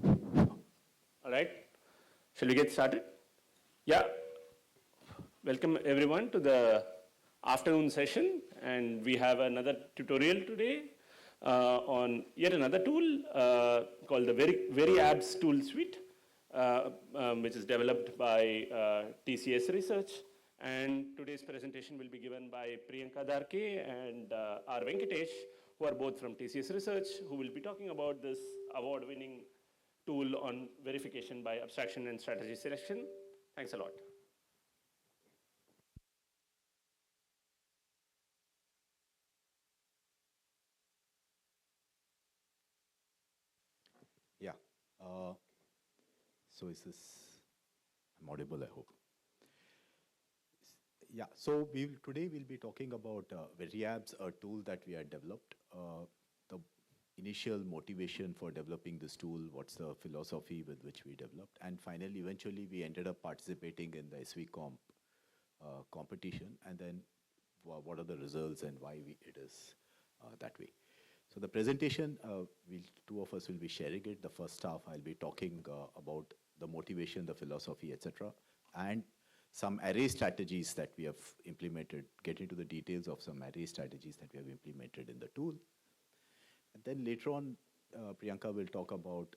All right, shall we get started? Yeah, welcome everyone to the afternoon session, and we have another tutorial today on yet another tool called the VeriAbs tool suite, which is developed by TCS Research. And today's presentation will be given by Priyanka Darke and R. Venkatesh, who are both from TCS Research, who will be talking about this award-winning tool on verification by abstraction and strategy selection. Thanks a lot. Yeah. Uh, so is this, I'm audible, I hope. Yeah, so today we'll be talking about VeriAbs, a tool that we had developed. The initial motivation for developing this tool, what's the philosophy with which we developed, and finally, eventually, we ended up participating in the SVComp competition, and then what are the results and why it is that way. So the presentation, two of us will be sharing it. The first half, I'll be talking about the motivation, the philosophy, etc., and some array strategies that we have implemented, get into the details of some array strategies that we have implemented in the tool. And then later on, Priyanka will talk about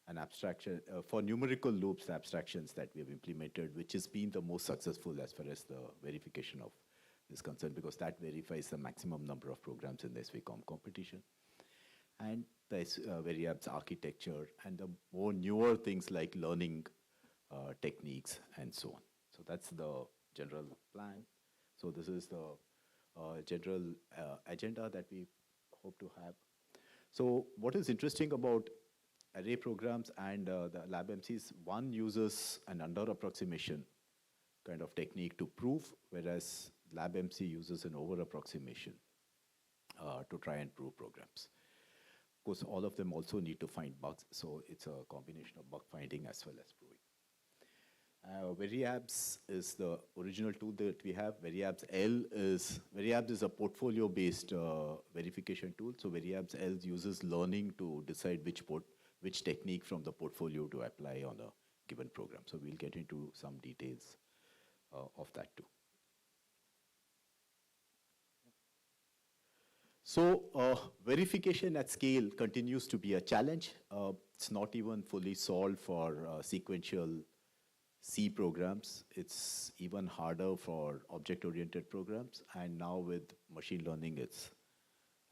an abstraction, for numerical loops, the abstractions that we have implemented, which has been the most successful as far as the verification of is concerned, because that verifies the maximum number of programs in the SVComp competition. And the VeriAbs architecture and the more newer things like learning techniques and so on. So that's the general plan. So this is the general agenda that we hope to have. So what is interesting about array programs and the LabMCs, one uses an under approximation kind of technique to prove, whereas LabMC uses an over approximation to try and prove programs. Of course, all of them also need to find bugs, so it's a combination of bug finding as well as proving. VeriAbs is the original tool that we have. VeriAbs is a portfolio-based verification tool. So VeriAbs L uses learning to decide which technique from the portfolio to apply on a given program. So we'll get into some details of that too. So verification at scale continues to be a challenge. It's not even fully solved for sequential C programs. It's even harder for object-oriented programs. And now with machine learning,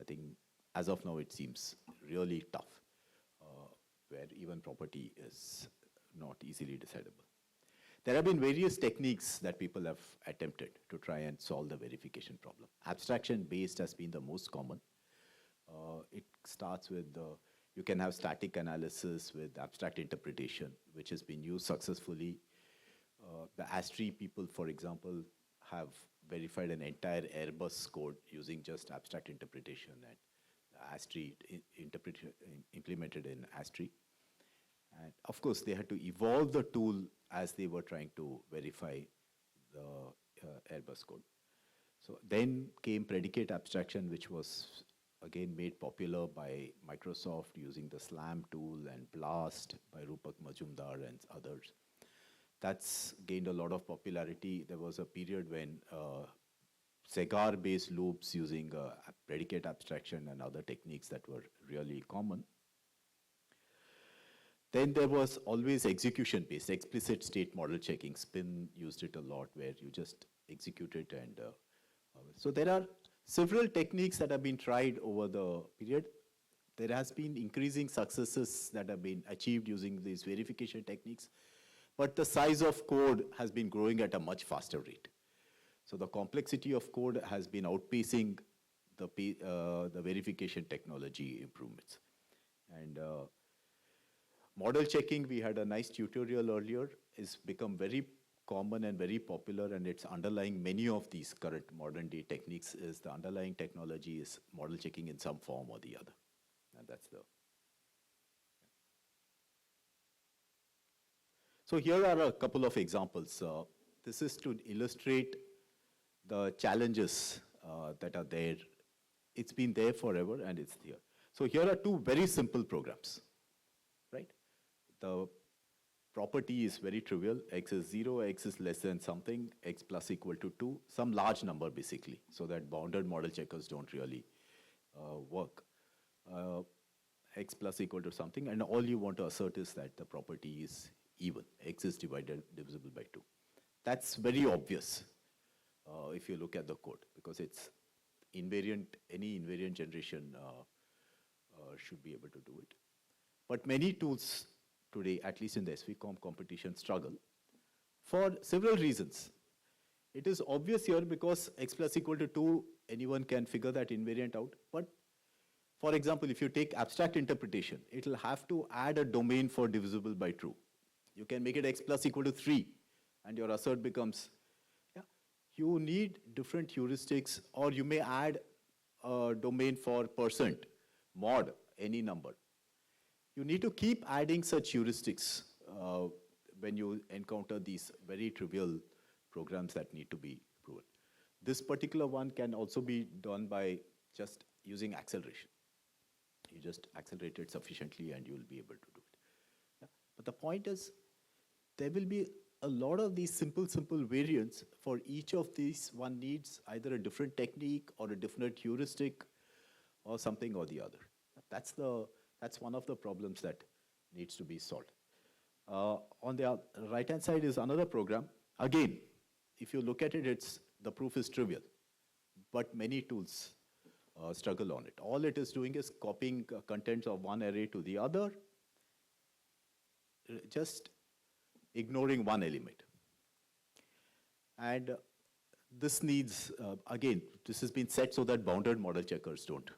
I think, as of now, it seems really tough, where even property is not easily decidable. There have been various techniques that people have attempted to try and solve the verification problem. Abstraction-based has been the most common. It starts with you can have static analysis with abstract interpretation, which has been used successfully. The ASTRI people, for example, have verified an entire Airbus code using just abstract interpretation and ASTRI implemented in ASTRI. And of course, they had to evolve the tool as they were trying to verify the Airbus code. So then came predicate abstraction, which was again made popular by Microsoft using the SLAM tool and BLAST by Rupak Majumdar and others. That's gained a lot of popularity. There was a period when Segar-based loops using predicate abstraction and other techniques that were really common. Then there was always execution-based, explicit state model checking. Spin used it a lot, where you just execute it. And so there are several techniques that have been tried over the period. There has been increasing successes that have been achieved using these verification techniques. But the size of code has been growing at a much faster rate. So the complexity of code has been outpacing the verification technology improvements. And model checking, we had a nice tutorial earlier, is become very common and very popular, and it's underlying many of these current modern day techniques is the underlying technology is model checking in some form or the other. And that's the. So here are a couple of examples. This is to illustrate the challenges that are there. It's been there forever and it's here. So here are two very simple programs, right? the property is very trivial. X is 0, X is less than something, X plus equal to 2, some large number basically, so that bounded model checkers don't really work. X plus equal to something, and all you want to assert is that the property is even. X is divisible by 2. That's very obvious if you look at the code, because it's invariant, any invariant generation should be able to do it. But many tools today, at least in the SVCOM competition, struggle for several reasons. It is obvious here because X plus equal to 2, anyone can figure that invariant out. But for example, if you take abstract interpretation, it will have to add a domain for divisible by true. You can make it X plus equal to 3, and your assert becomes, you need different heuristics, or you may add a domain for %, mod, any number. You need to keep adding such heuristics when you encounter these very trivial programs that need to be proven. This particular one can also be done by just using acceleration. You just accelerate it sufficiently and you will be able to do it. Yeah. But the point is, there will be a lot of these simple variants. For each of these, one needs either a different technique or a different heuristic or something or the other. That's one of the problems that needs to be solved. On the right-hand side is another program. Again, if you look at it, the proof is trivial, but many tools struggle on it. All it is doing is copying contents of one array to the other, just ignoring one element. And this needs, again, this has been set so that bounded model checkers don't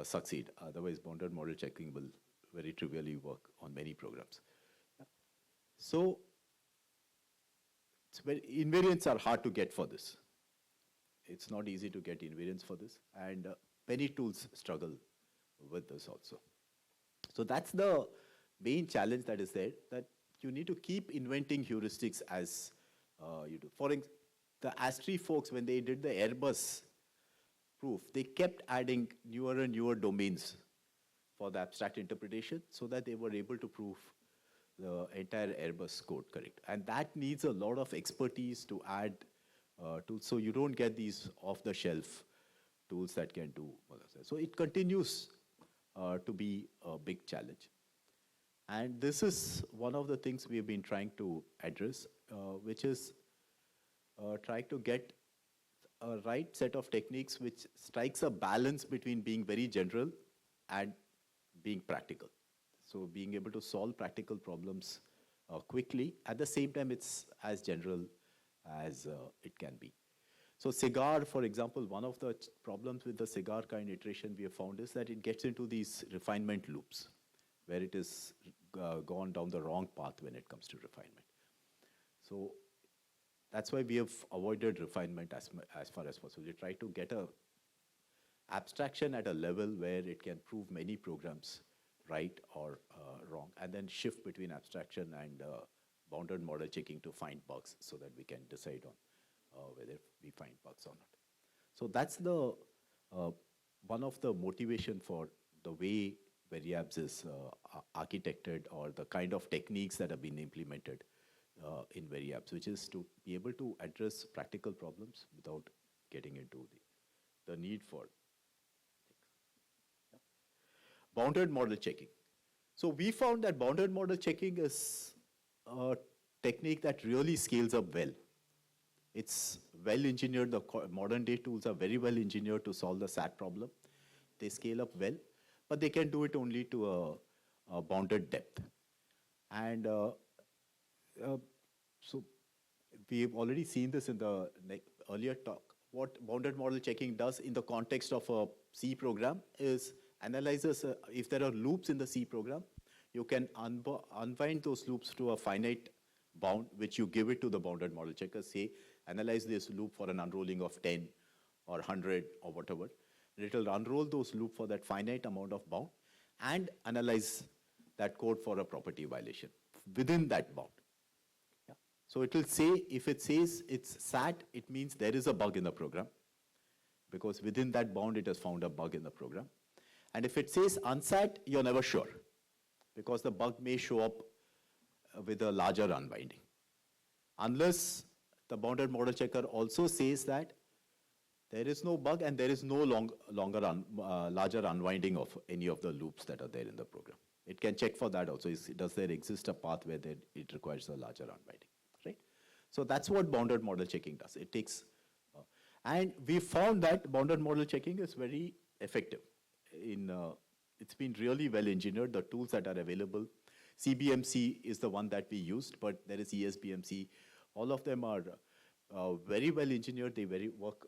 succeed. Otherwise, bounded model checking will very trivially work on many programs. So, invariants are hard to get for this. It's not easy to get invariants for this, and many tools struggle with this also. So that's the main challenge that is there, that you need to keep inventing heuristics as you do. For the ASTRI folks, when they did the Airbus proof, they kept adding newer and newer domains for the abstract interpretation so that they were able to prove the entire Airbus code correct. And that needs a lot of expertise to add tools, so you don't get these off-the-shelf tools that can do all of that. So it continues to be a big challenge. And this is one of the things we've been trying to address, which is trying to get a right set of techniques which strikes a balance between being very general and being practical. So being able to solve practical problems quickly, at the same time it's as general as it can be. So cigar, for example, one of the problems with the cigar kind iteration we have found is that it gets into these refinement loops where it is gone down the wrong path when it comes to refinement. So that's why we have avoided refinement as far as possible. We try to get a abstraction at a level where it can prove many programs right or wrong, and then shift between abstraction and bounded model checking to find bugs so that we can decide on whether we find bugs or not. So that's the one of the motivation for the way VeriAbs is architected, or the kind of techniques that have been implemented in VeriAbs, which is to be able to address practical problems without getting into the need for things. Yeah. Bounded model checking. So we found that bounded model checking is a technique that really scales up well. It's well engineered. The modern day tools are very well engineered to solve the SAT problem. They scale up well, but they can do it only to a bounded depth. And so we've already seen this in the earlier talk. What bounded model checking does in the context of a C program is analyzes if there are loops in the C program, you can unwind those loops to a finite bound, which you give it to the bounded model checker. Say, analyze this loop for an unrolling of 10 or 100 or whatever. And it will unroll those loops for that finite amount of bound and analyze that code for a property violation within that bound. Yeah. So it will say, if it says it's SAT, it means there is a bug in the program, because within that bound it has found a bug in the program. And if it says unsat, you're never sure, because the bug may show up with a larger unwinding. Unless the bounded model checker also says that there is no bug and there is no larger unwinding of any of the loops that are there in the program. It can check for that also. Does there exist a path where it requires a larger unwinding, right? So that's what bounded model checking does. It takes, and we found that bounded model checking is very effective. It's been really well engineered, the tools that are available. CBMC is the one that we used, but there is ESBMC. All of them are very well engineered. They work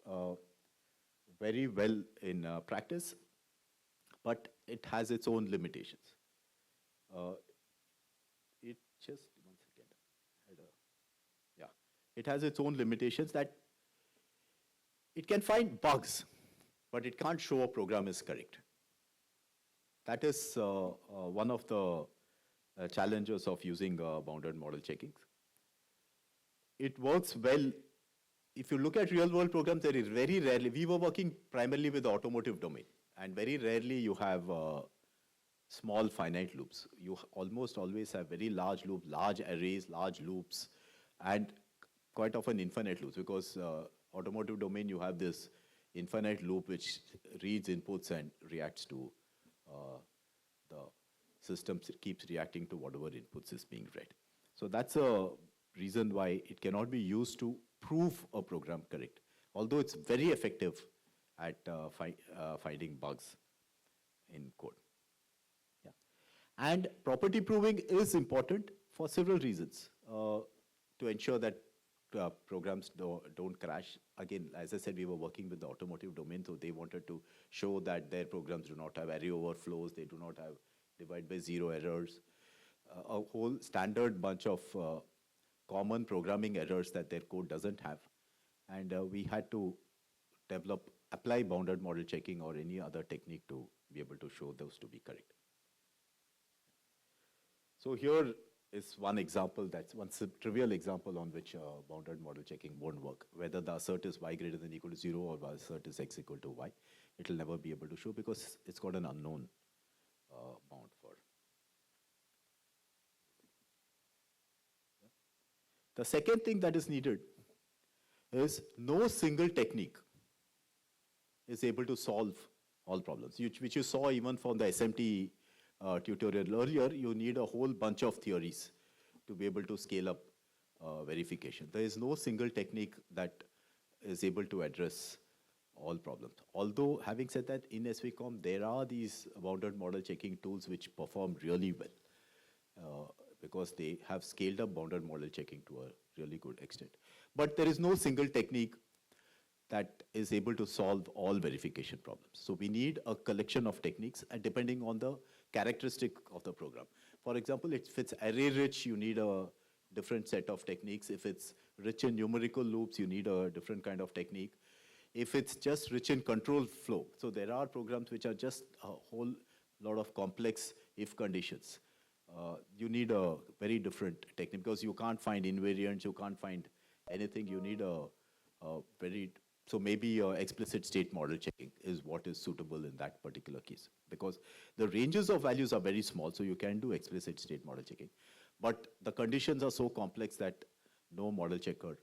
very well in practice, but it has its own limitations. It has its own limitations that it can find bugs, but it can't show a program is correct. That is one of the challenges of using bounded model checking. It works well. If you look at real-world programs, there is very rarely, we were working primarily with the automotive domain, and very rarely you have small finite loops. You almost always have very large loops, large arrays, large loops, and quite often infinite loops, because automotive domain, you have this infinite loop which reads inputs and reacts to the system keeps reacting to whatever inputs is being read. So that's a reason why it cannot be used to prove a program correct, although it's very effective at finding bugs in code. Yeah. And property proving is important for several reasons to ensure that programs don't crash. Again, as I said, we were working with the automotive domain, so they wanted to show that their programs do not have array overflows, they do not have divide by zero errors, a whole standard bunch of common programming errors that their code doesn't have. And we had to apply bounded model checking or any other technique to be able to show those to be correct. So here is one example, that's one trivial example on which bounded model checking won't work. Whether the assert is y greater than or equal to 0 or the assert is x equal to y, it will never be able to show because it's got an unknown bound for. The second thing that is needed is no single technique is able to solve all problems, which you saw even from the SMT tutorial earlier. You need a whole bunch of theories to be able to scale up verification. There is no single technique that is able to address all problems. Although, having said that, in SVCOM, there are these bounded model checking tools which perform really well because they have scaled up bounded model checking to a really good extent. But there is no single technique that is able to solve all verification problems. So we need a collection of techniques, and depending on the characteristic of the program. For example, if it's array rich, you need a different set of techniques. If it's rich in numerical loops, you need a different kind of technique. If it's just rich in control flow, so there are programs which are just a whole lot of complex if conditions. You need a very different technique because you can't find invariants, you can't find anything. You need a so maybe explicit state model checking is what is suitable in that particular case, because the ranges of values are very small, so you can do explicit state model checking. But the conditions are so complex that no model checker,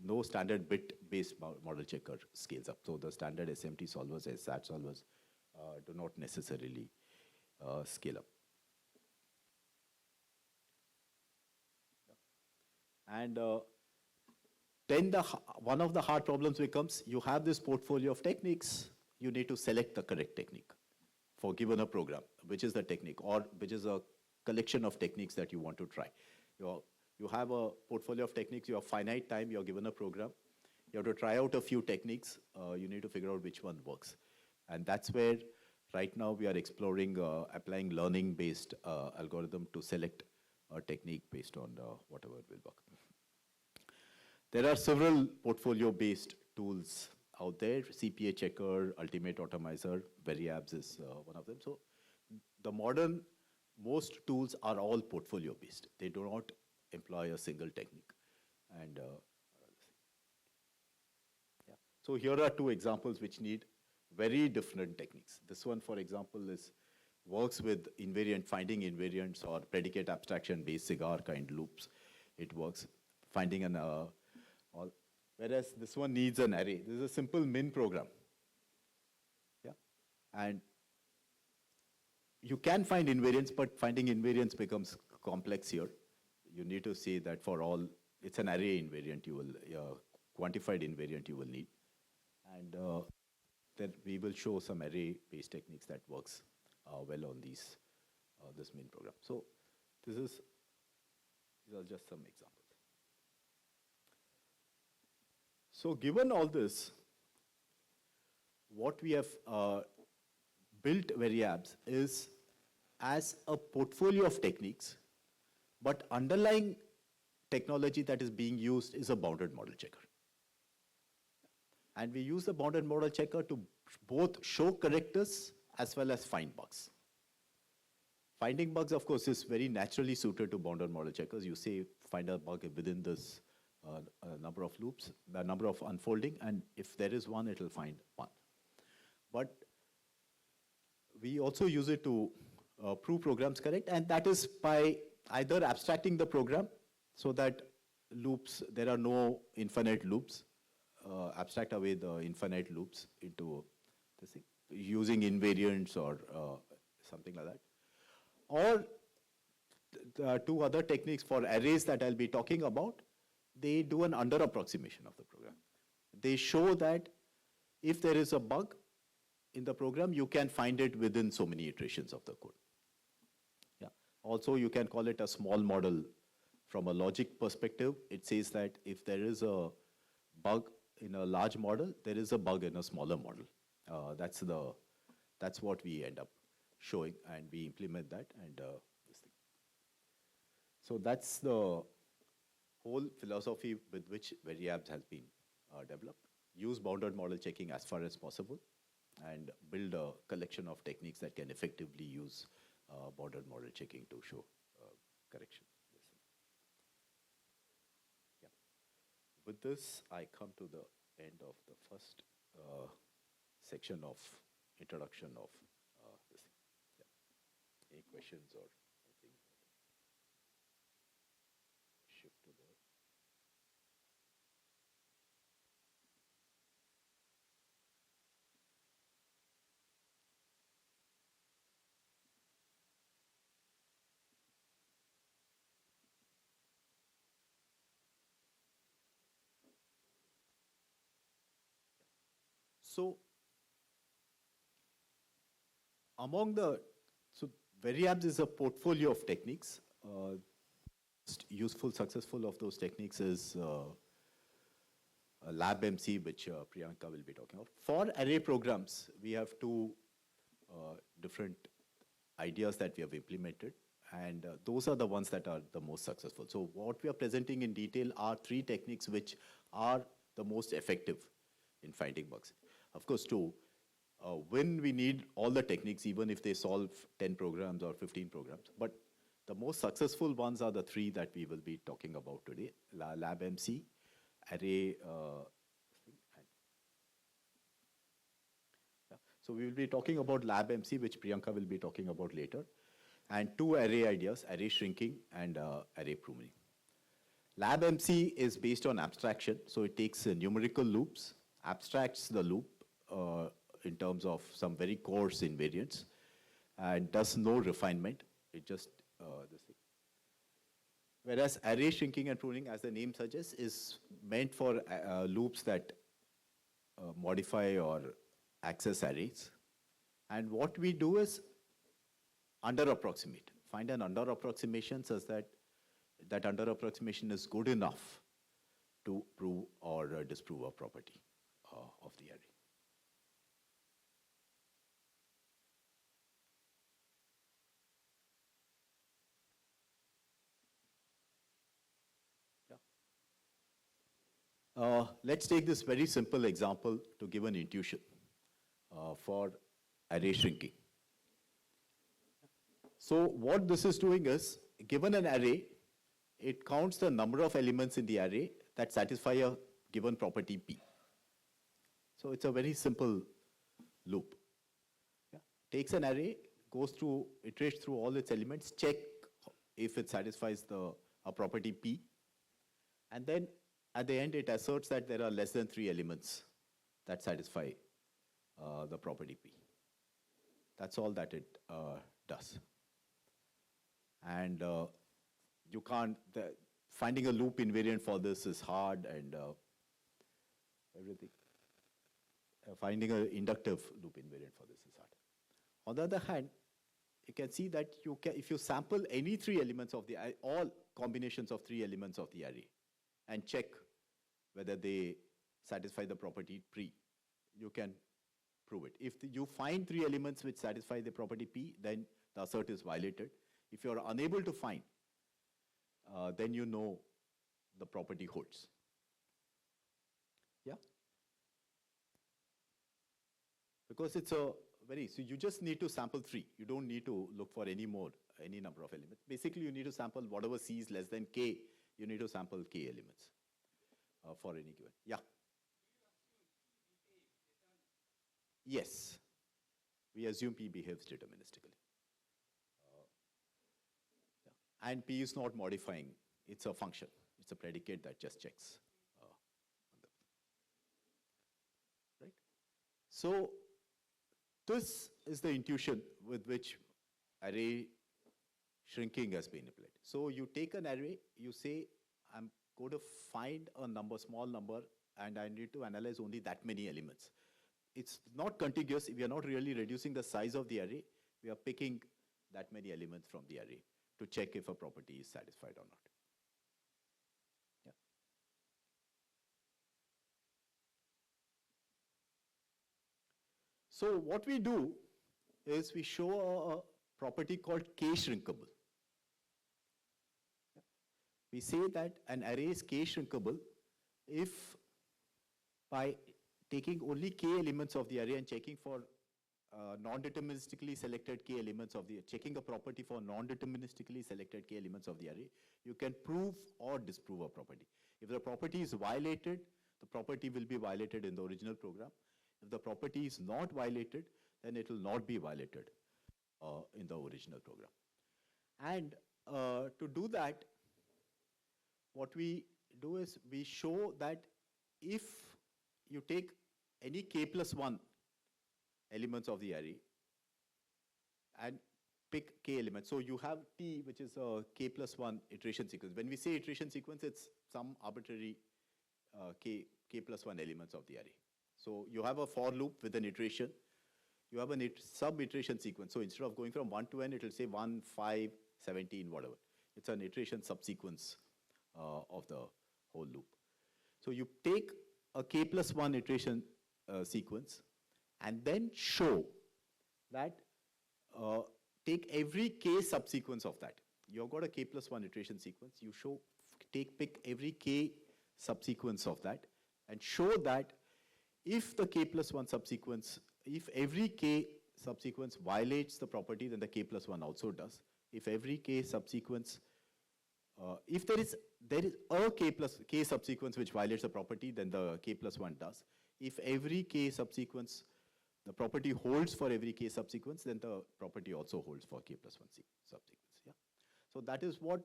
no standard bit-based model checker scales up. So the standard SMT solvers, SAT solvers, do not necessarily scale up. And then one of the hard problems becomes you have this portfolio of techniques, you need to select the correct technique for given a program, which is the technique, or which is a collection of techniques that you want to try. You have a portfolio of techniques, you have finite time, you're given a program, you have to try out a few techniques, you need to figure out which one works. And that's where right now we are exploring applying learning-based algorithm to select a technique based on whatever will work. There are several portfolio-based tools out there, CPA Checker, Ultimate Automizer, VeriAbs is one of them. So the modern, most tools are all portfolio-based. They do not employ a single technique. And yeah. So here are two examples which need very different techniques. This one, for example, is works with invariant, finding invariants or predicate abstraction based cigar kind loops. It works finding an, whereas this one needs an array. This is a simple min program. Yeah, and you can find invariants, but finding invariants becomes complex here. You need to say that for all, it's an array invariant you will, quantified invariant you will need. And then we will show some array-based techniques that works well on this min program. So these are just some examples. So given all this, what we have built VeriAbs is as a portfolio of techniques, but underlying technology that is being used is a bounded model checker. And we use the bounded model checker to both show correctors as well as find bugs. Finding bugs, of course, is very naturally suited to bounded model checkers. You say find a bug within this number of loops, the number of unfolding, and if there is one, it will find one. But we also use it to prove programs correct, and that is by either abstracting the program so that loops, there are no infinite loops, abstract away the infinite loops into this thing, using invariants or something like that. Or the two other techniques for arrays that I'll be talking about, they do an under approximation of the program. They show that if there is a bug in the program, you can find it within so many iterations of the code. Yeah. Also, you can call it a small model. From a logic perspective, it says that if there is a bug in a large model, there is a bug in a smaller model. That's what we end up showing, and we implement that. And this thing. So that's the whole philosophy with which VeriAbs has been developed. Use bounded model checking as far as possible, and build a collection of techniques that can effectively use bounded model checking to show correction. Yeah. With this, I come to the end of the first section of introduction of this thing. Yeah. Any questions or anything? Shift to the. So VeriAbs is a portfolio of techniques. Useful, successful of those techniques is LabMC, which Priyanka will be talking about. For array programs, we have two different ideas that we have implemented, and those are the ones that are the most successful. So what we are presenting in detail are three techniques which are the most effective in finding bugs. Of course, to win, we need all the techniques, even if they solve 10 programs or 15 programs. But the most successful ones are the three that we will be talking about today: LabMC, array. So we will be talking about LabMC, which Priyanka will be talking about later, and two array ideas: array shrinking and array pruning. LabMC is based on abstraction, so it takes numerical loops, abstracts the loop in terms of some very coarse invariants, and does no refinement. It just this thing. Whereas array shrinking and pruning, as the name suggests, is meant for loops that modify or access arrays. And what we do is under approximate. Find an under approximation such that that under approximation is good enough to prove or disprove a property of the array. Let's take this very simple example to give an intuition for array shrinking. So what this is doing is, given an array, it counts the number of elements in the array that satisfy a given property P. So it's a very simple loop. Yeah. Takes an array, iterates through all its elements, check if it satisfies a property P, and then at the end it asserts that there are less than 3 elements that satisfy the property P. That's all that it does. And you can't, finding a loop invariant for this is hard, and everything. Finding an inductive loop invariant for this is hard. On the other hand, you can see that if you sample any 3 elements of the array, all combinations of 3 elements of the array, and check whether they satisfy the property P, you can prove it. If you find 3 elements which satisfy the property P, then the assert is violated. If you are unable to find, then you know the property holds. Yeah? Because it's so you just need to sample 3. You don't need to look for any number of elements. Basically, you need to sample whatever C is less than K, you need to sample K elements for any given. Yeah? Yes. We assume P behaves deterministically. Yeah. And P is not modifying. It's a function. It's a predicate that just checks. Right? So this is the intuition with which array shrinking has been applied. So you take an array, you say, I'm going to find a number, small number, and I need to analyze only that many elements. It's not contiguous. We are not really reducing the size of the array. We are picking that many elements from the array to check if a property is satisfied or not. Yeah. So what we do is we show a property called K-shrinkable. We say that an array is K-shrinkable if by taking only K elements of the array and checking for non-deterministically selected K elements of the, checking a property for non-deterministically selected K elements of the array, you can prove or disprove a property. If the property is violated, the property will be violated in the original program. If the property is not violated, then it will not be violated in the original program. And to do that, what we do is we show that if you take any K plus 1 elements of the array and pick K elements. So you have T, which is a K plus 1 iteration sequence. When we say iteration sequence, it's some arbitrary K plus 1 elements of the array. So you have a for loop with an iteration. You have a sub-iteration sequence. So instead of going from 1 to n, it will say 1, 5, 17, whatever. It's an iteration subsequence of the whole loop. So you take a K plus 1 iteration sequence and then show that take every K subsequence of that. You've got a K plus 1 iteration sequence. You pick every K subsequence of that and show that if the K plus 1 subsequence, if every K subsequence violates the property, then the K plus 1 also does. If every K subsequence, if there is a K subsequence which violates the property, then the K plus 1 does. If every K subsequence, the property holds for every K subsequence, then the property also holds for K plus 1 subsequence. Yeah? So that is what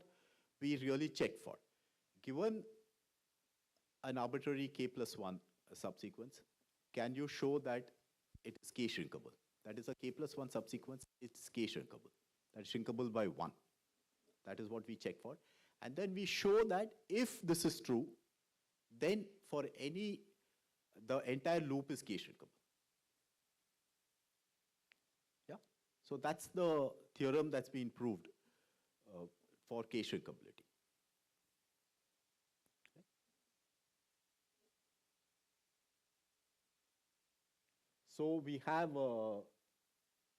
we really check for. Given an arbitrary K plus 1 subsequence, can you show that it is K shrinkable? That is a K plus 1 subsequence, it's K shrinkable. That is shrinkable by 1. That is what we check for. And then we show that if this is true, then for the entire loop is K shrinkable. Yeah? So that's the theorem that's been proved for K shrinkability. Okay. So we have, so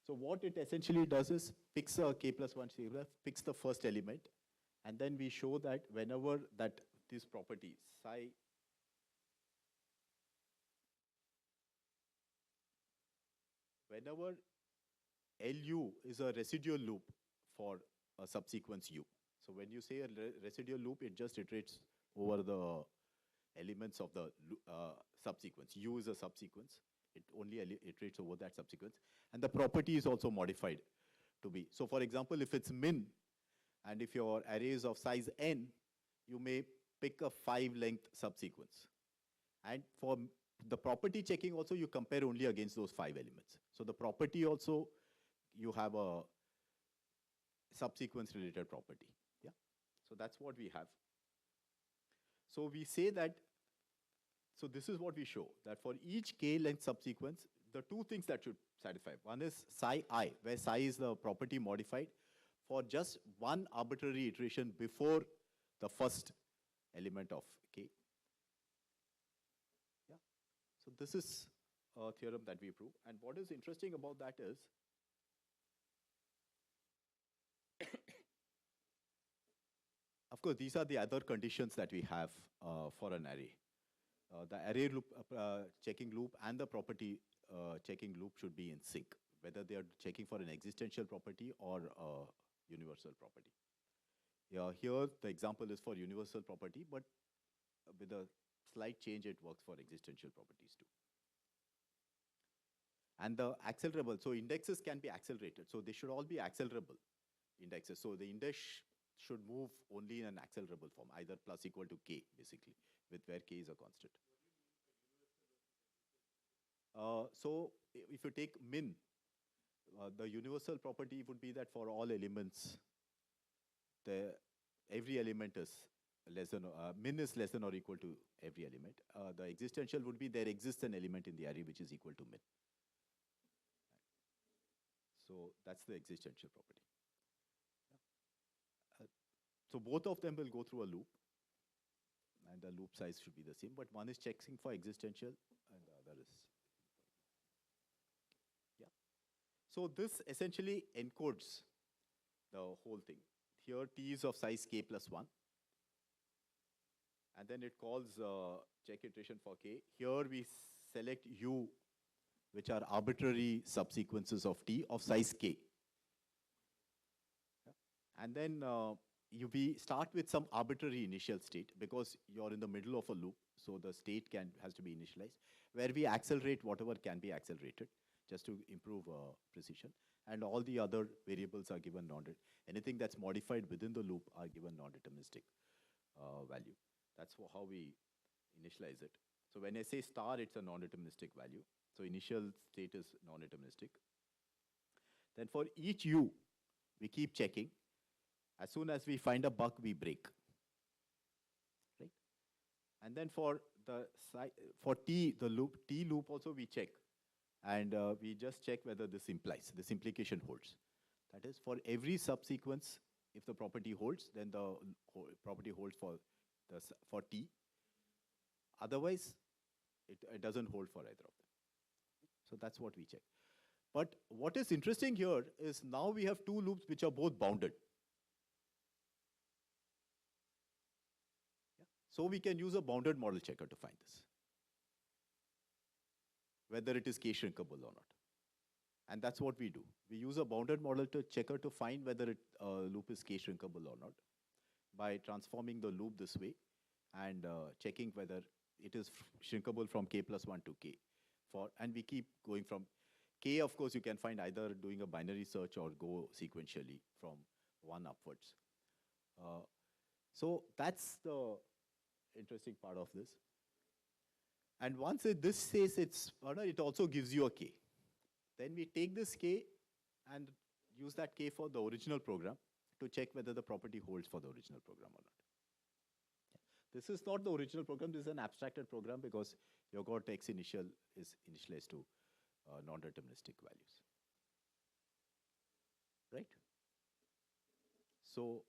what it essentially does is picks a K plus 1 sequence, picks the first element, and then we show that whenever that these properties, psi, whenever LU is a residual loop for a subsequence U. So when you say a residual loop, it just iterates over the elements of the subsequence. U is a subsequence. It only iterates over that subsequence. And the property is also modified to be. So for example, if it's min, and if your array is of size n, you may pick a 5-length subsequence. And for the property checking also, you compare only against those 5 elements. So the property also, you have a subsequence related property. Yeah. So that's what we have. So we say that, so this is what we show, that for each k-length subsequence, the two things that should satisfy. One is psi I, where psi is the property modified for just one arbitrary iteration before the first element of k. Yeah. So this is a theorem that we prove. And what is interesting about that is, of course, these are the other conditions that we have for an array. The array loop, checking loop and the property checking loop should be in sync, whether they are checking for an existential property or a universal property. Yeah, here the example is for universal property, but with a slight change, it works for existential properties too. And the accelerable, so indexes can be accelerated. So they should all be accelerable indexes. So the index should move only in an accelerable form, either plus equal to k, basically, with where k is a constant. So if you take min, the universal property would be that for all elements, every element is less than, min is less than or equal to every element. The existential would be there exists an element in the array which is equal to min. So that's the existential property. So both of them will go through a loop, and the loop size should be the same, but one is checking for existential and the other is. Yeah. So this essentially encodes the whole thing. Here t is of size k plus 1. And then it calls check iteration for k. Here we select u, which are arbitrary subsequences of t of size k. Yeah. And then we start with some arbitrary initial state because you're in the middle of a loop. So the state has to be initialized, where we accelerate whatever can be accelerated just to improve precision. And all the other variables are given anything that's modified within the loop are given non-deterministic value. That's how we initialize it. So when I say star, it's a non-deterministic value. So initial state is non-deterministic. Then for each u, we keep checking. As soon as we find a bug, we break. Right? And then for t, the loop, t loop also we check. And we just check whether this implication holds. That is, for every subsequence, if the property holds, then the property holds for t. Otherwise, it doesn't hold for either of them. So that's what we check. But what is interesting here is now we have two loops which are both bounded. Yeah. So we can use a bounded model checker to find this, whether it is k-shrinkable or not. And that's what we do. We use a bounded model checker to find whether a loop is k-shrinkable or not by transforming the loop this way and checking whether it is shrinkable from k plus 1 to k. And we keep going from k, of course, you can find either doing a binary search or go sequentially from 1 upwards. So that's the interesting part of this. And once this says it also gives you a k. Then we take this k and use that k for the original program to check whether the property holds for the original program or not. This is not the original program, this is an abstracted program because your got x initial is initialized to non-deterministic values. Right? So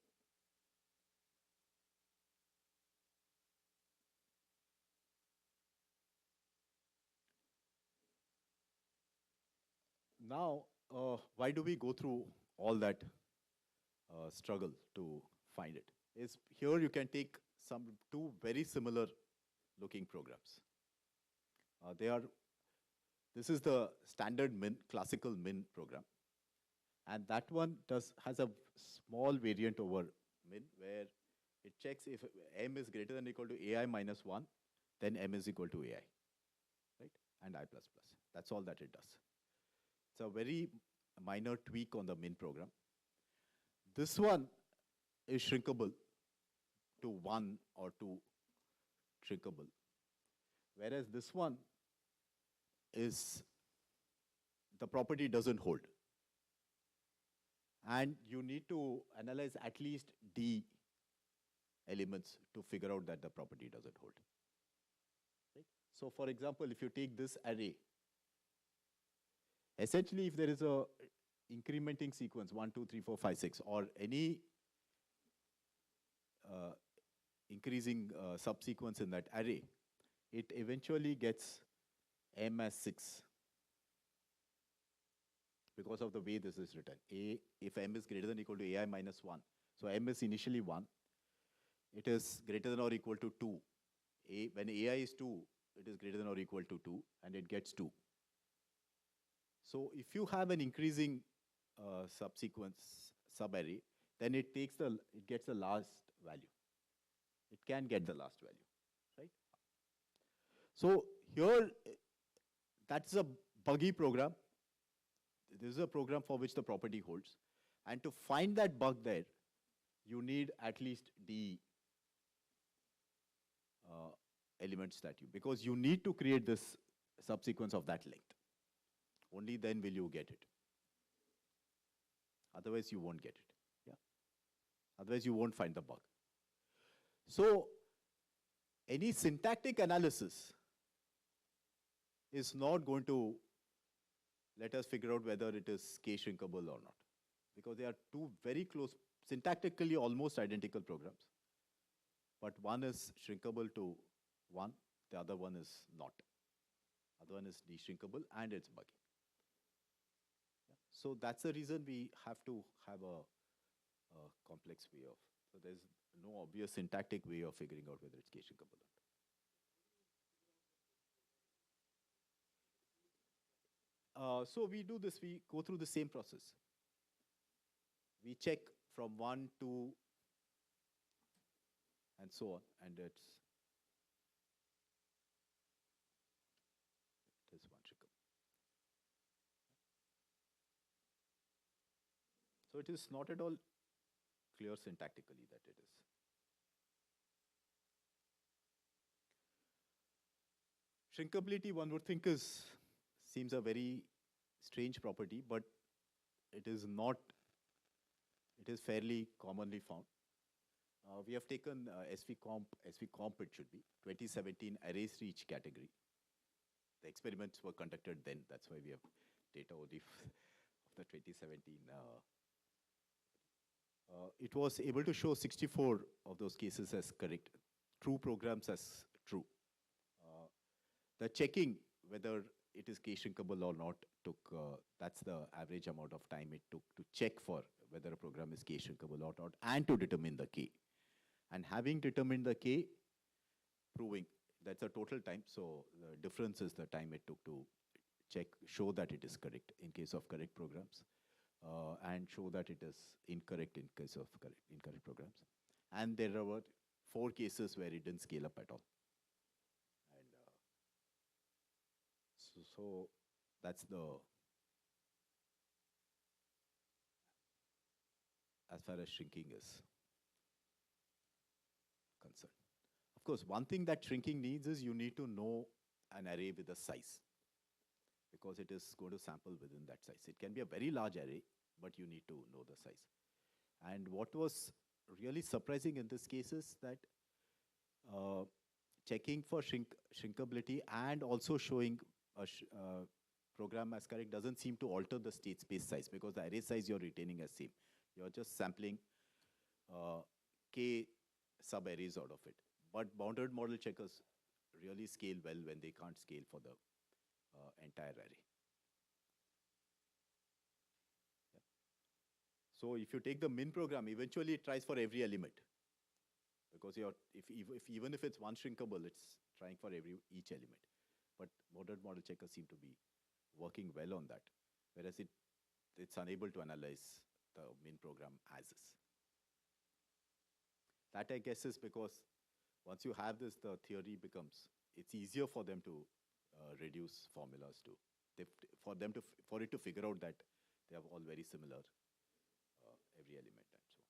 now, why do we go through all that struggle to find it? Is here you can take two very similar looking programs. This is the standard classical min program. And that one has a small variant over min where it checks if m is greater than or equal to ai minus 1, then m is equal to ai, right? And I plus plus. That's all that it does. It's a very minor tweak on the min program. This one is shrinkable to 1 or 2 shrinkable, whereas this one is the property doesn't hold. And you need to analyze at least D elements to figure out that the property doesn't hold. Right? So for example, if you take this array, essentially if there is a incrementing sequence 1, 2, 3, 4, 5, 6 or any increasing subsequence in that array, it eventually gets m as 6 because of the way this is written. If m is greater than or equal to ai minus 1, so m is initially 1, it is greater than or equal to 2. When ai is 2, it is greater than or equal to 2, and it gets 2. So if you have an increasing subsequence subarray, then it gets the last value. It can get the last value, right? So here, that's a buggy program. This is a program for which the property holds. And to find that bug there, you need at least D elements because you need to create this subsequence of that length. Only then will you get it. Otherwise, you won't get it. Yeah. Otherwise, you won't find the bug. So, any syntactic analysis is not going to let us figure out whether it is k-shrinkable or not, because they are two very close, syntactically almost identical programs. But one is shrinkable to 1, the other one is not. Other one is de-shrinkable and it's buggy. Yeah. So that's the reason we have to have a complex way of, so there's no obvious syntactic way of figuring out whether it's k-shrinkable or not. So we do this, we go through the same process. We check from 1, 2, and so on, and it is 1 shrinkable. So it is not at all clear syntactically that it is. Shrinkability, one would think, seems a very strange property, but it is not. It is fairly commonly found. We have taken SVComp it should be, 2017 arrays to each category. The experiments were conducted then, that's why we have data only of the 2017. It was able to show 64 of those cases as correct, true programs as true. The checking whether it is k-shrinkable or not took, that's the average amount of time it took to check for whether a program is k-shrinkable or not, and to determine the k. And having determined the k, proving, that's a total time, so the difference is the time it took to check, show that it is correct in case of correct programs, and show that it is incorrect in case of incorrect programs. And there were 4 cases where it didn't scale up at all. And so that's the, as far as shrinking is concerned. Of course, one thing that shrinking needs is you need to know an array with a size, because it is going to sample within that size. It can be a very large array, but you need to know the size. And what was really surprising in this case is that checking for shrinkability and also showing a program as correct doesn't seem to alter the state space size, because the array size you're retaining as same. You're just sampling k sub-arrays out of it. But bounded model checkers really scale well when they can't scale for the entire array. Yeah. So if you take the min program, eventually it tries for every element, because even if it's 1 shrinkable, it's trying for each element. But bounded model checkers seem to be working well on that, whereas it's unable to analyze the min program as is. That, I guess, is because once you have this, the theory becomes, it's easier for them to reduce formulas to, for it to figure out that They are all very similar, every element and so on.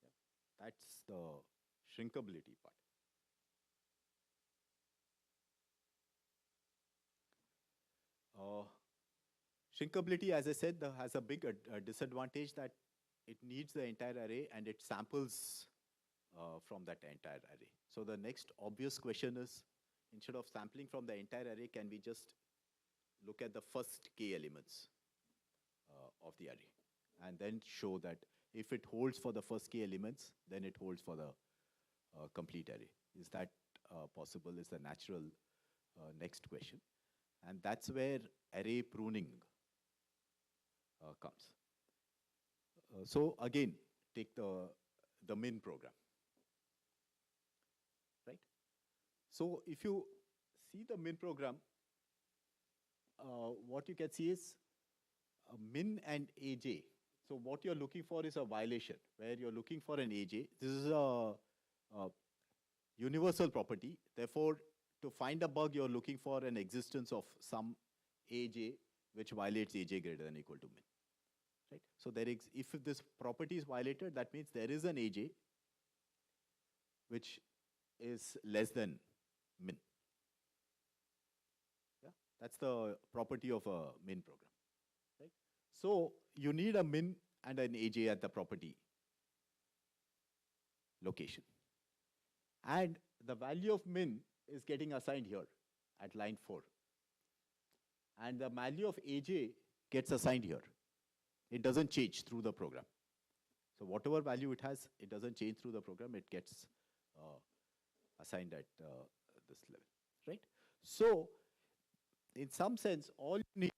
Yeah. That's the shrinkability part. Shrinkability, as I said, has a big disadvantage that it needs the entire array and it samples from that entire array. So the next obvious question is, instead of sampling from the entire array, can we just look at the first k elements of the array and then show that if it holds for the first k elements, then it holds for the complete array. Is that possible is the natural next question. And that's where array pruning comes. So again, take the min program, right? So if you see the min program, what you can see is min and aj. So what you're looking for is a violation, where you're looking for an aj. This is a universal property. Therefore, to find a bug, you're looking for an existence of some aj which violates aj greater than or equal to min. Right? So if this property is violated, that means there is an aj which is less than min. Yeah? That's the property of a min program. Right? So you need a min and an aj at the property location. And the value of min is getting assigned here at line 4. And the value of aj gets assigned here. It doesn't change through the program. So whatever value it has, it doesn't change through the program. It gets assigned at this level, right? So in some sense, all you need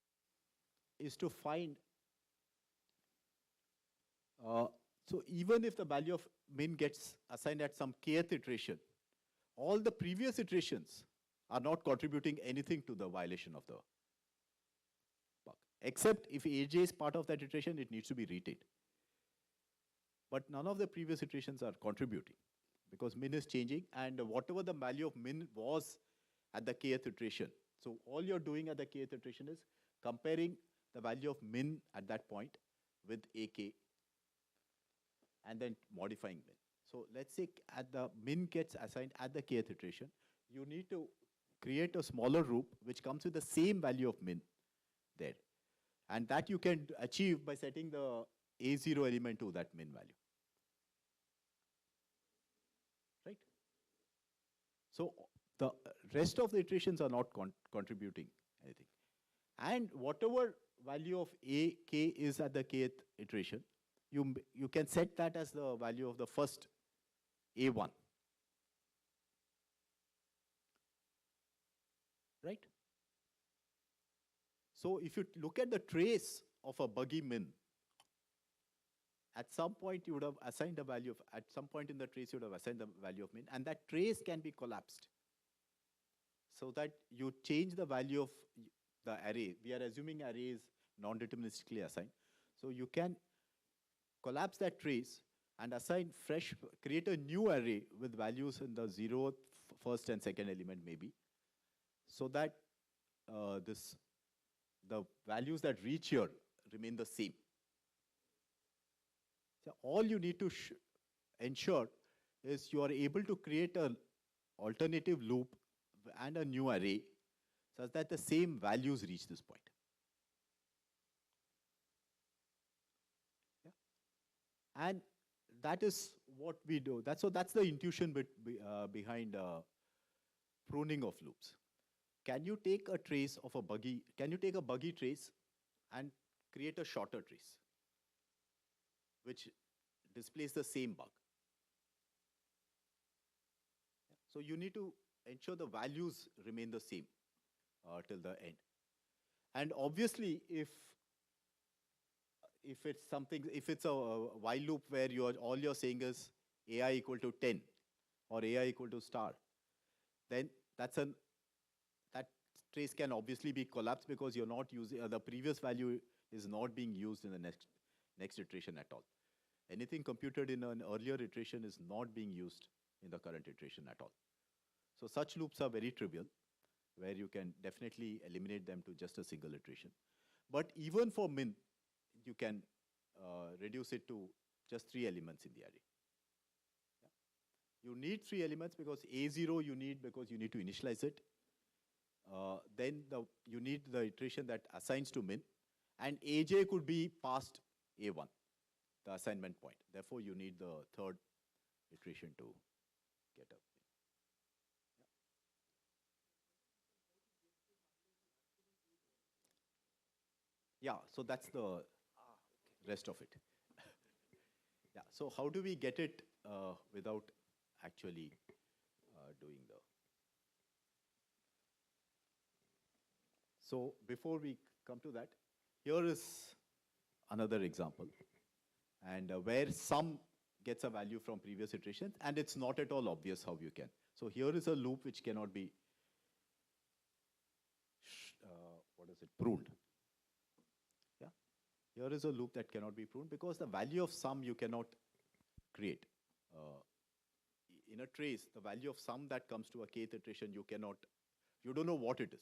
is to find, so even if the value of min gets assigned at some kth iteration, all the previous iterations are not contributing anything to the violation of the bug. Except if aj is part of that iteration, it needs to be retained. But none of the previous iterations are contributing because min is changing, and whatever the value of min was at the kth iteration. So all you're doing at the kth iteration is comparing the value of min at that point with ak and then modifying min. So let's say at the min gets assigned at the kth iteration, you need to create a smaller loop which comes with the same value of min there. And that you can achieve by setting the A0 element to that min value. Right? So the rest of the iterations are not contributing anything. And whatever value of AK is at the kth iteration, you can set that as the value of the first A1. Right? So if you look at the trace of a buggy min, at some point you would have assigned a value of, at some point in the trace you would have assigned the value of min, and that trace can be collapsed so that you change the value of the array. We are assuming array is non-deterministically assigned. So you can collapse that trace and assign fresh, create a new array with values in the 0th, first and second element maybe, so that the values that reach here remain the same. So all you need to ensure is you are able to create an alternative loop and a new array such that the same values reach this point. Yeah. And that is what we do. So that's the intuition behind pruning of loops. Can you take a trace of a buggy, can you take a buggy trace and create a shorter trace which displays the same bug? So you need to ensure the values remain the same till the end. And obviously, if it's something, if it's a while loop where all you're saying is AI equal to 10 or AI equal to star, then that trace can obviously be collapsed because you're not using, the previous value is not being used in the next iteration at all. Anything computed in an earlier iteration is not being used in the current iteration at all. So such loops are very trivial. where you can definitely eliminate them to just a single iteration. But even for min, you can reduce it to just 3 elements in the array. Yeah. You need 3 elements because A0 you need because you need to initialize it. Then you need the iteration that assigns to min, and AJ could be past A1, the assignment point. Therefore, you need the third iteration to get up. Yeah, so that's the rest of it. Yeah, so how do we get it without actually doing the... So before we come to that, here is another example, and where sum gets a value from previous iterations, and it's not at all obvious how you can. So here is a loop which cannot be, pruned. Yeah, here is a loop that cannot be pruned because the value of sum you cannot create. In a trace, the value of sum that comes to a kth iteration, you don't know what it is.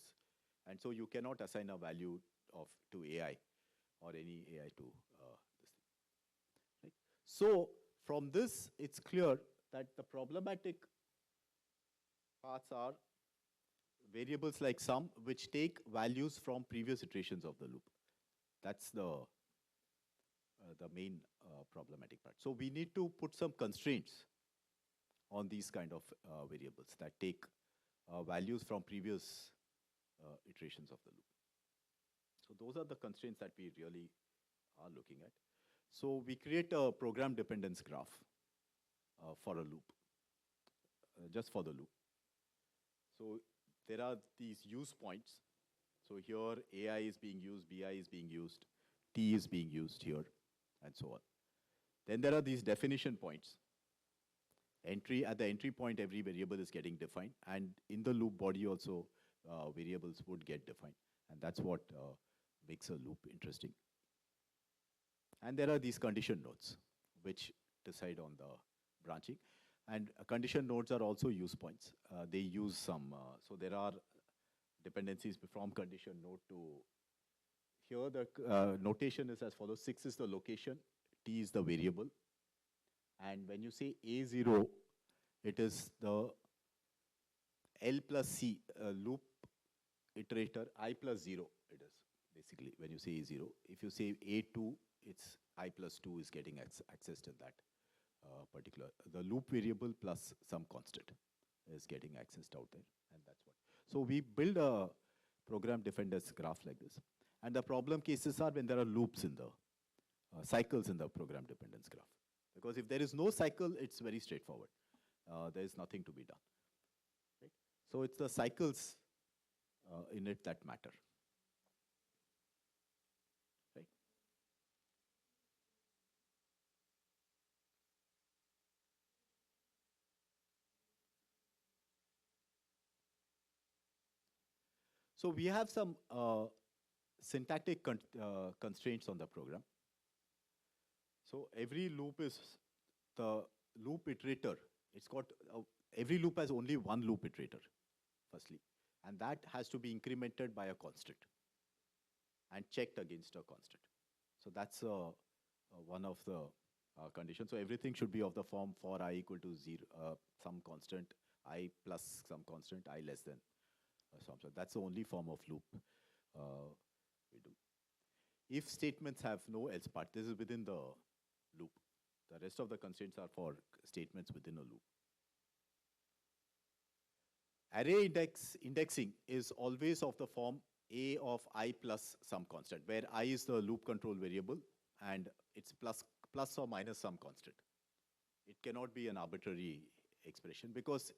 And so you cannot assign a value to AI or any AI to this thing. Right? So from this, it's clear that the problematic parts are variables like sum, which take values from previous iterations of the loop. That's the main problematic part. So we need to put some constraints on these kind of variables that take values from previous iterations of the loop. So those are the constraints that we really are looking at. So we create a program dependence graph for a loop, just for the loop. So there are these use points. So here AI is being used, BI is being used, T is being used here, and so on. Then there are these definition points. At the entry point, every variable is getting defined, and in the loop body also, variables would get defined, and that's what makes a loop interesting. And there are these condition nodes, which decide on the branching. And condition nodes are also use points. They use some, so there are dependencies from condition node to, here the notation is as follows. 6 is the location, T is the variable. And when you say A0, it is the L plus C loop iterator, I plus 0 it is, basically, when you say A0. If you say A2, it's I plus 2 is getting accessed in that particular. The loop variable plus some constant is getting accessed out there, and that's what. So we build a program defenders graph like this. And the problem cases are when there are loops in the cycles in the program dependence graph. Because if there is no cycle, it's very straightforward. There is nothing to be done. Right? So it's the cycles in it that matter. Right? So we have some syntactic constraints on the program. So every loop is the loop iterator. It's got, every loop has only one loop iterator, firstly. And that has to be incremented by a constant and checked against a constant. So that's one of the conditions. So everything should be of the form for I equal to 0, some constant, I plus some constant, I less than some. So that's the only form of loop we do. If statements have no else part, this is within the loop. The rest of the constraints are for statements within a loop. Array indexing is always of the form A of I plus some constant, where I is the loop control variable, and it's plus or minus some constant. It cannot be an arbitrary expression because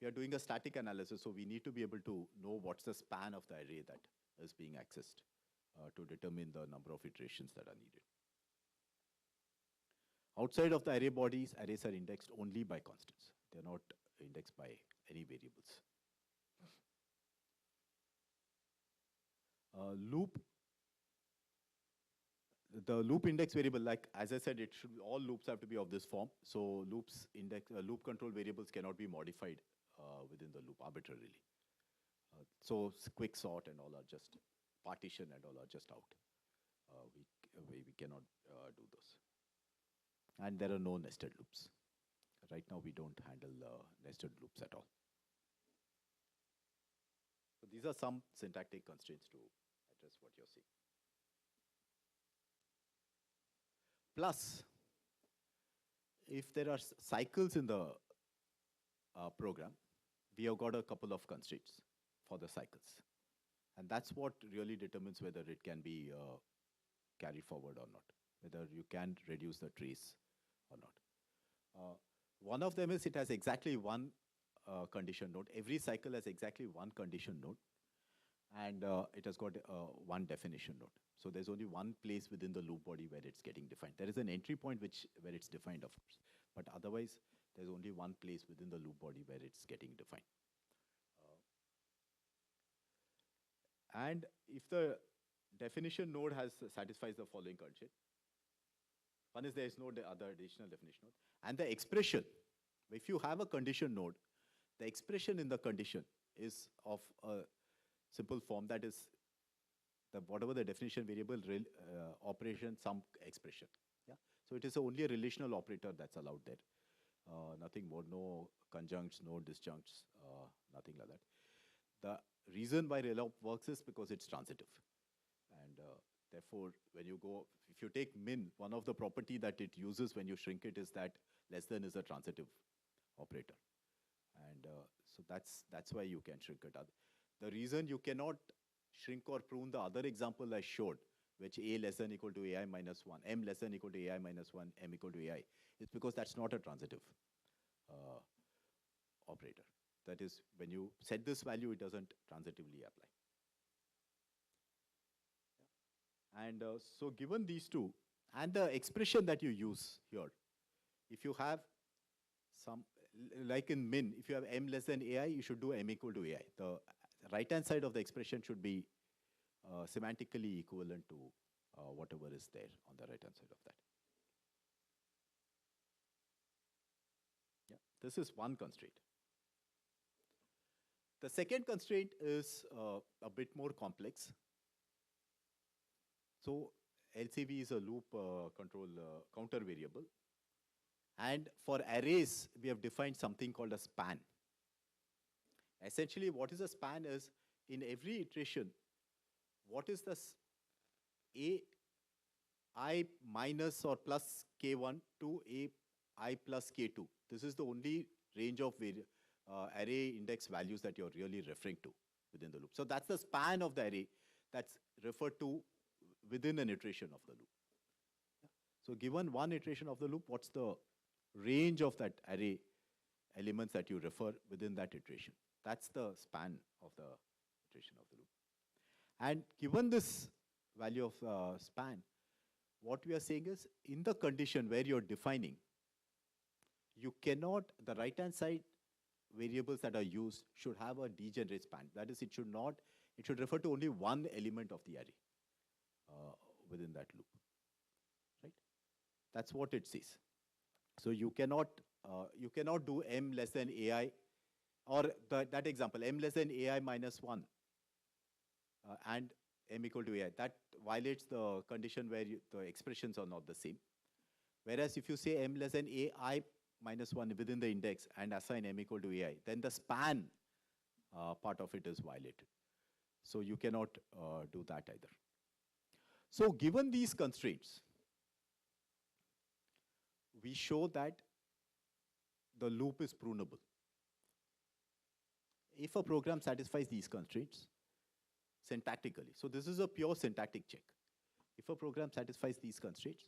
we are doing a static analysis, so we need to be able to know what's the span of the array that is being accessed to determine the number of iterations that are needed. Outside of the array bodies, arrays are indexed only by constants. They're not indexed by any variables. The loop index variable, like as I said, all loops have to be of this form. So loop control variables cannot be modified within the loop arbitrarily. So quick sort and all are just, partition and all are just out. We cannot do those. And there are no nested loops. Right now we don't handle nested loops at all. So these are some syntactic constraints to address what you're seeing. Plus, if there are cycles in the program, we have got a couple of constraints for the cycles. And that's what really determines whether it can be carried forward or not, whether you can reduce the trace or not. One of them is it has exactly one condition node. Every cycle has exactly one condition node. And it has got one definition node. So there's only one place within the loop body where it's getting defined. There is an entry point where it's defined, of course. But otherwise, there's only one place within the loop body where it's getting defined. And if the definition node satisfies the following condition, one is there is no other additional definition node. And the expression, if you have a condition node, the expression in the condition is of a simple form, that is whatever the definition variable operation, some expression. Yeah. So it is only a relational operator that's allowed there. Nothing more, no conjuncts, no disjuncts, nothing like that. The reason why relop works is because it's transitive. And therefore, when you go, if you take min, one of the property that it uses when you shrink it is that less than is a transitive operator. And so that's why you can shrink it. The reason you cannot shrink or prune the other example I showed, which a less than equal to ai minus 1, m less than equal to ai minus 1, m equal to ai, is because that's not a transitive operator. That is, when you set this value, it doesn't transitively apply. Yeah. And so given these two, and the expression that you use here, if you have some, like in min, if you have m less than ai, you should do m equal to ai. The right-hand side of the expression should be semantically equivalent to whatever is there on the right-hand side of that. Yeah, this is one constraint. The second constraint is a bit more complex. So LCV is a loop control counter variable. And for arrays, we have defined something called a span. Essentially, what is a span is, in every iteration, what is the ai minus or plus k1 to ai plus k2. This is the only range of array index values that you're really referring to within the loop. So that's the span of the array that's referred to within an iteration of the loop. Yeah. So given one iteration of the loop, what's the range of that array elements that you refer within that iteration? That's the span of the iteration of the loop. And given this value of span, what we are saying is, in the condition where you're defining, you cannot, the right-hand side variables that are used should have a degenerate span. That is, it should refer to only one element of the array within that loop, right? That's what it says. So you cannot do m less than ai, or that example, m less than ai minus 1 and m equal to ai. That violates the condition where the expressions are not the same. Whereas if you say m less than ai minus 1 within the index and assign m equal to ai, then the span part of it is violated. So you cannot do that either. So given these constraints, we show that the loop is prunable. If a program satisfies these constraints syntactically, so this is a pure syntactic check. If a program satisfies these constraints,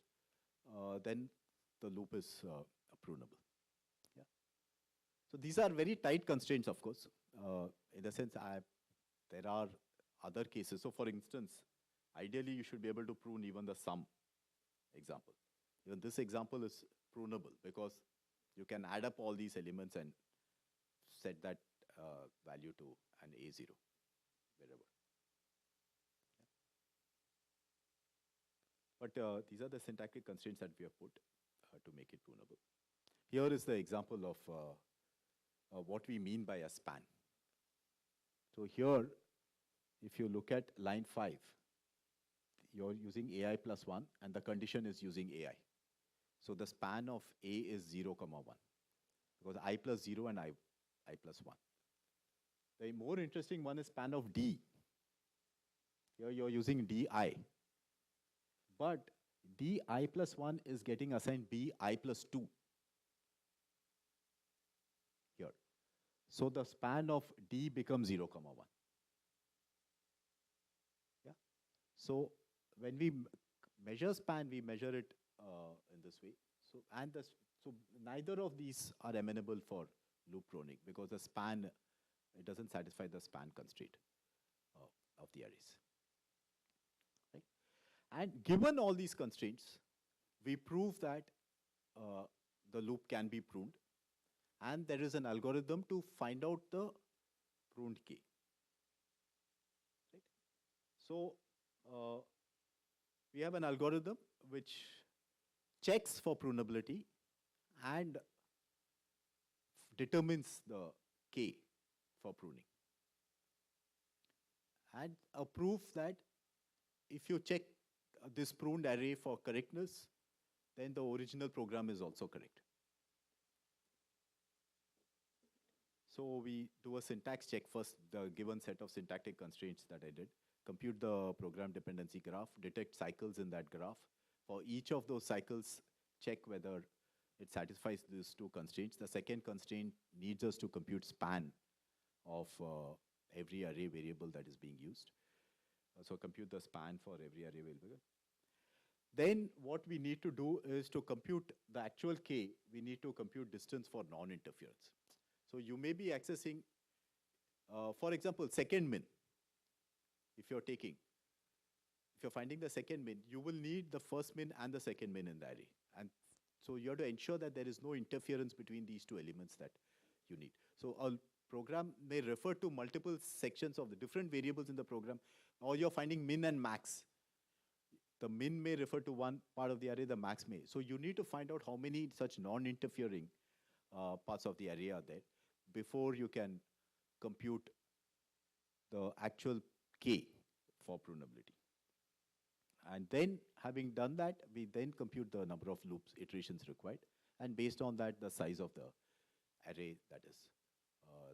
then the loop is prunable. Yeah. So these are very tight constraints, of course. In the sense, there are other cases. So for instance, ideally, you should be able to prune even the sum example. Even this example is prunable because you can add up all these elements and set that value to an A0, wherever. Yeah. But these are the syntactic constraints that we have put to make it prunable. Here is the example of what we mean by a span. So here, if you look at line 5, you're using AI plus 1, and the condition is using AI. So the span of A is 0, comma 1, because I plus 0 and I plus 1. The more interesting one is span of D. Here you're using DI. But DI plus 1 is getting assigned BI plus 2 here. So the span of D becomes 0, comma 1. Yeah. So when we measure span, we measure it in this way. So so neither of these are amenable for loop pruning because the span, it doesn't satisfy the span constraint of the arrays. Right? And given all these constraints, we prove that the loop can be pruned, and there is an algorithm to find out the pruned K. Right? So we have an algorithm which checks for prunability and determines the K for pruning. And a proof that if you check this pruned array for correctness, then the original program is also correct. So we do a syntax check first, the given set of syntactic constraints that I did, compute the program dependency graph, detect cycles in that graph. For each of those cycles, check whether it satisfies these two constraints. The second constraint needs us to compute span of every array variable that is being used. So compute the span for every array variable. Then what we need to do is to compute the actual K, we need to compute distance for non-interference. So you may be accessing, for example, second min. If you're finding the second min, you will need the first min and the second min in the array. And so you have to ensure that there is no interference between these two elements that you need. So a program may refer to multiple sections of the different variables in the program, or you're finding min and max. The min may refer to one part of the array, the max may. So you need to find out how many such non-interfering parts of the array are there before you can compute the actual K for prunability. And then, having done that, we then compute the number of loops, iterations required, and based on that, the size of the array that is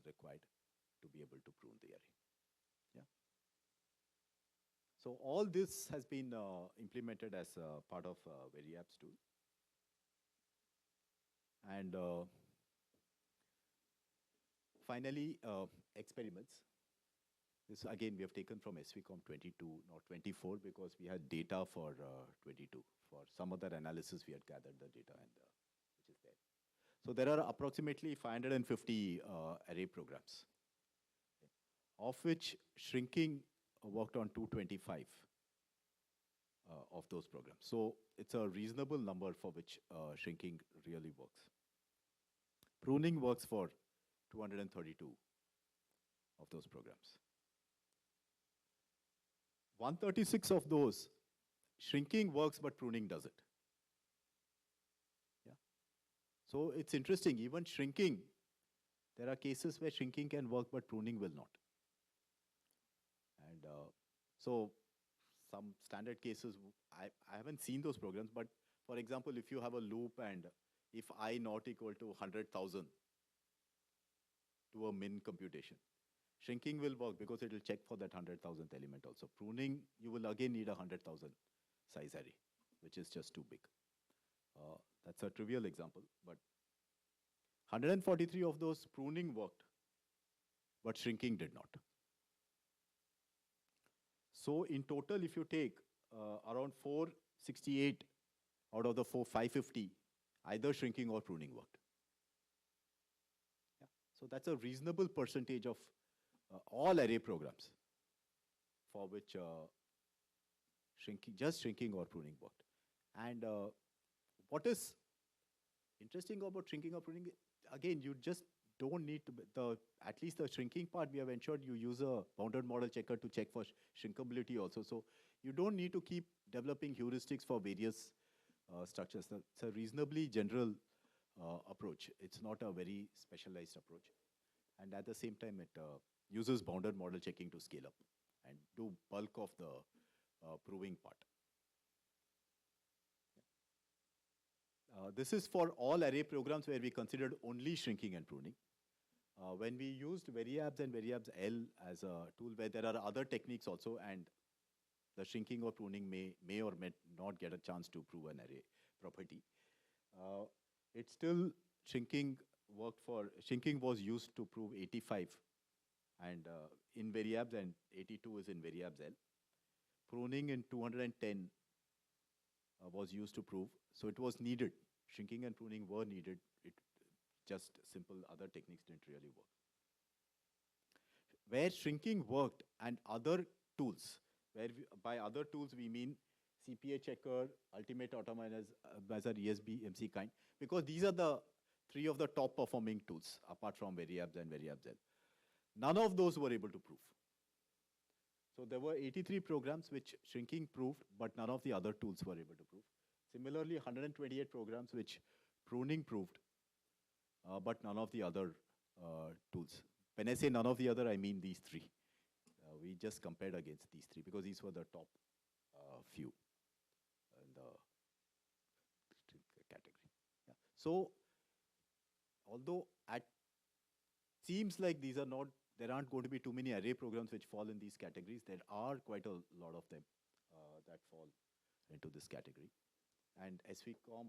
required to be able to prune the array. Yeah. So all this has been implemented as part of VeriAbs tool. And finally, experiments. This again we have taken from SVCOM 22, not 24, because we had data for 22. For some other analysis, we had gathered the data, and which is there. So there are approximately 550 array programs, of which shrinking worked on 225 of those programs. So it's a reasonable number for which shrinking really works. Pruning works for 232 of those programs. 136 of those, shrinking works, but pruning doesn't. Yeah. So it's interesting, even shrinking, there are cases where shrinking can work, but pruning will not. And so some standard cases, I haven't seen those programs, but for example, if you have a loop and if I not equal to 100,000 to a min computation, shrinking will work because it will check for that 100,000th element also. Pruning, you will again need a 100,000 size array, which is just too big. That's a trivial example, but 143 of those pruning worked, but shrinking did not. So in total, if you take around 468 out of the 550, either shrinking or pruning worked. Yeah. So that's a reasonable percentage of all array programs for which just shrinking or pruning worked. And what is interesting about shrinking or pruning, again, you just don't need to, at least the shrinking part, we have ensured you use a bounded model checker to check for shrinkability also. So you don't need to keep developing heuristics for various structures. It's a reasonably general approach. It's not a very specialized approach. And at the same time, it uses bounded model checking to scale up and do bulk of the proving part. This is for all array programs where we considered only shrinking and pruning. When we used VeriAbs and VeriAbs L as a tool where there are other techniques also, and the shrinking or pruning may or may not get a chance to prove an array property. It's still shrinking was used to prove 85 and in VeriAbs, and 82 is in VeriAbs L. Pruning in 210 was used to prove, so it was needed. Shrinking and pruning were needed. It just simple other techniques didn't really work. Where shrinking worked and other tools, by other tools we mean CPA checker, ultimate automizer, ESB, MC kind, because these are the three of the top performing tools apart from VeriAbs and VeriAbs L. None of those were able to prove. So there were 83 programs which shrinking proved, but none of the other tools were able to prove. Similarly, 128 programs which pruning proved, but none of the other tools. When I say none of the other, I mean these three. We just compared against these three because these were the top few in the category. Yeah. So, although it seems like there aren't going to be too many array programs which fall in these categories, there are quite a lot of them that fall into this category. And SVComp,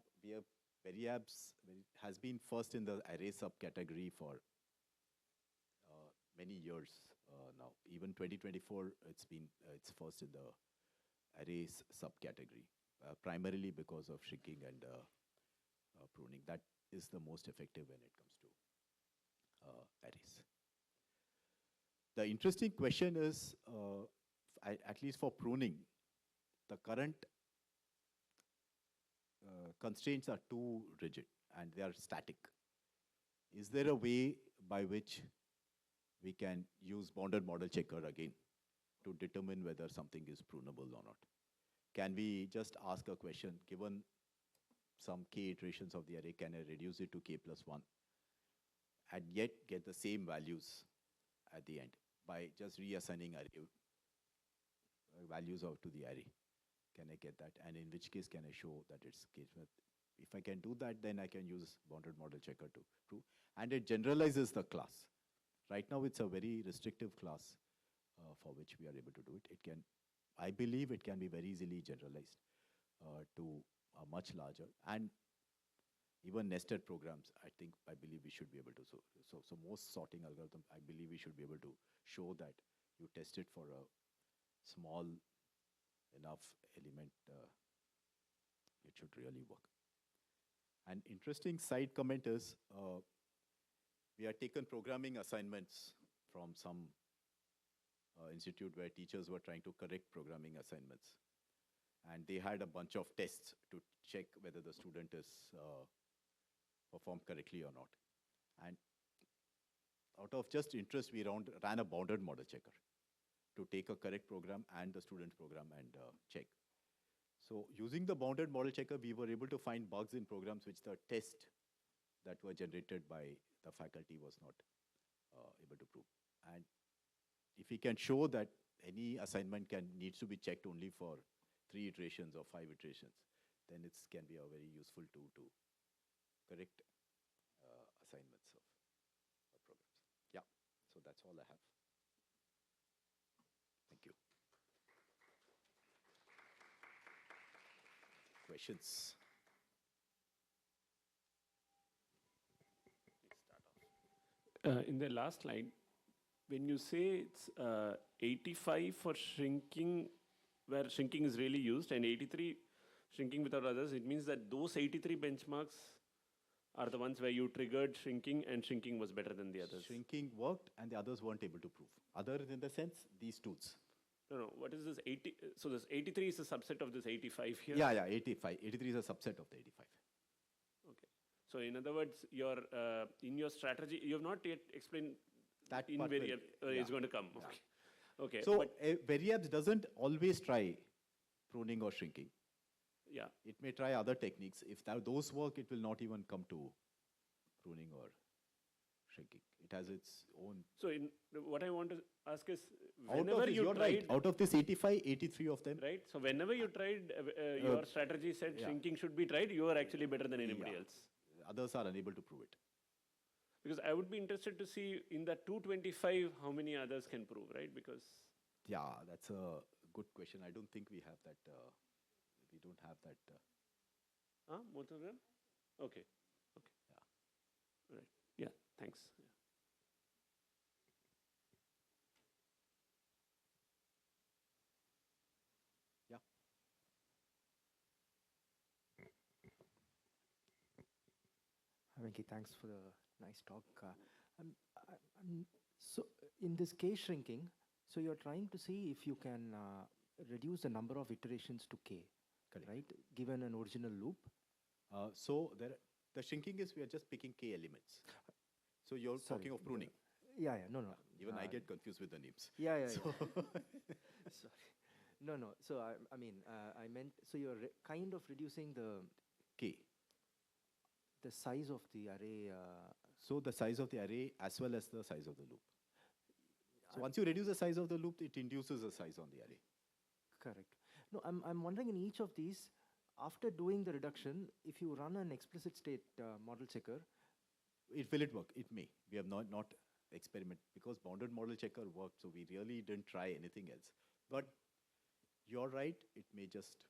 VeriAbs has been first in the array subcategory for many years now. Even 2024, it's first in the arrays subcategory, primarily because of shrinking and pruning. That is the most effective when it comes to arrays. The interesting question is, at least for pruning, the current constraints are too rigid and they are static. Is there a way by which we can use bounded model checker again to determine whether something is prunable or not? Can we just ask a question, given some k iterations of the array, can I reduce it to k plus 1 and yet get the same values at the end by just reassigning array values out to the array? Can I get that? And in which case can I show that it's case? If I can do that, then I can use bounded model checker to prove. And it generalizes the class. Right now, it's a very restrictive class for which we are able to do it. I believe it can be very easily generalized to a much larger and even nested programs. I believe we should be able to. So most sorting algorithm, I believe we should be able to show that you test it for a small enough element, it should really work. An interesting side comment is, we had taken programming assignments from some institute where teachers were trying to correct programming assignments. And they had a bunch of tests to check whether the student is performed correctly or not. And out of just interest, we ran a bounded model checker to take a correct program and the student's program and check. So using the bounded model checker, we were able to find bugs in programs which the test that were generated by the faculty was not able to prove. And if we can show that any assignment needs to be checked only for 3 iterations or 5 iterations, then it can be a very useful tool to correct assignments of programs. Yeah, so that's all I have. Thank you. Questions? In the last slide, when you say it's 85 for shrinking, where shrinking is really used, and 83 shrinking without others, it means that those 83 benchmarks are the ones where you triggered shrinking and shrinking was better than the others. Shrinking worked and the others weren't able to prove. Other in the sense, these tools. No, what is this 80? So this 83 is a subset of this 85 here? Yeah, 85. 83 is a subset of the 85. Okay. So in other words, in your strategy, you have not yet explained that in VeriAbs is going to come. Yeah. Okay. So VeriAbs doesn't always try pruning or shrinking. Yeah. It may try other techniques. If those work, it will not even come to pruning or shrinking. It has its own. So what I want to ask is, Out of whenever this, you you're tried, right. Out of this 85, 83 of them. right? So whenever you tried, your strategy said yeah. shrinking should be tried, you are actually better than anybody Yeah. else. Others are unable to prove it. Because I would be interested to see in that 225, how many others can prove, right? Because Yeah, that's a good question. I don't think we have that. We don't have that. both of them? Okay. Okay. Yeah. Right. Yeah, thanks. Yeah. Yeah. Venki, thanks for the nice talk. So in this K shrinking, so you're trying to see if you can reduce the number of iterations to K, Correct. right? Given an original loop. So the shrinking is we are just picking K elements. So you're Sorry. talking of pruning. Yeah, no. Even I get confused with the names. Yeah. So Sorry. No. So I mean, I meant, so you're kind of reducing K. the size of the array. So the size of the array as well as the size of the loop. So once you reduce the size of the loop, it induces a size on the array. Correct. No, I'm wondering in each of these, after doing the reduction, if you run an explicit state model checker. Will it work? It may. We have not experiment because bounded model checker worked, so we really didn't try anything else. But you're right, it may just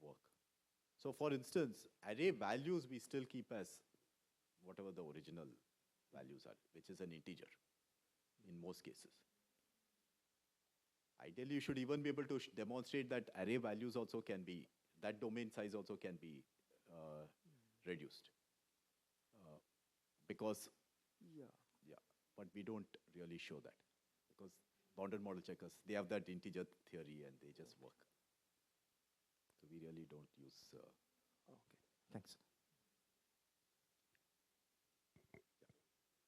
work. So for instance, array values we still keep as whatever the original values are, which is an integer in most cases. Ideally, you should even be able to demonstrate that array values also can be, that domain size also can be reduced. Because, Yeah. but we don't really show that. Because bounded model checkers, they have that integer theory and they just work. So we really don't use. Okay, thanks.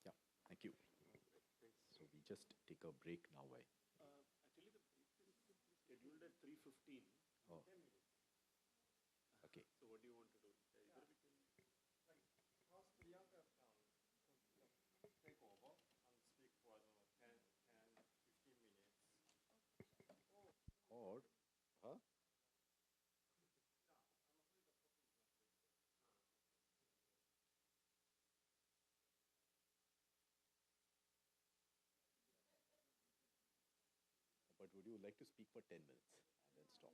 Yeah, thank you. So we just take a break now. Actually, the break is scheduled at 3:15. Oh. Okay. So what do you want to do? Either we can... Take over and speak for 10, 15 minutes. Or, huh? But would you like to speak for 10 minutes and then stop?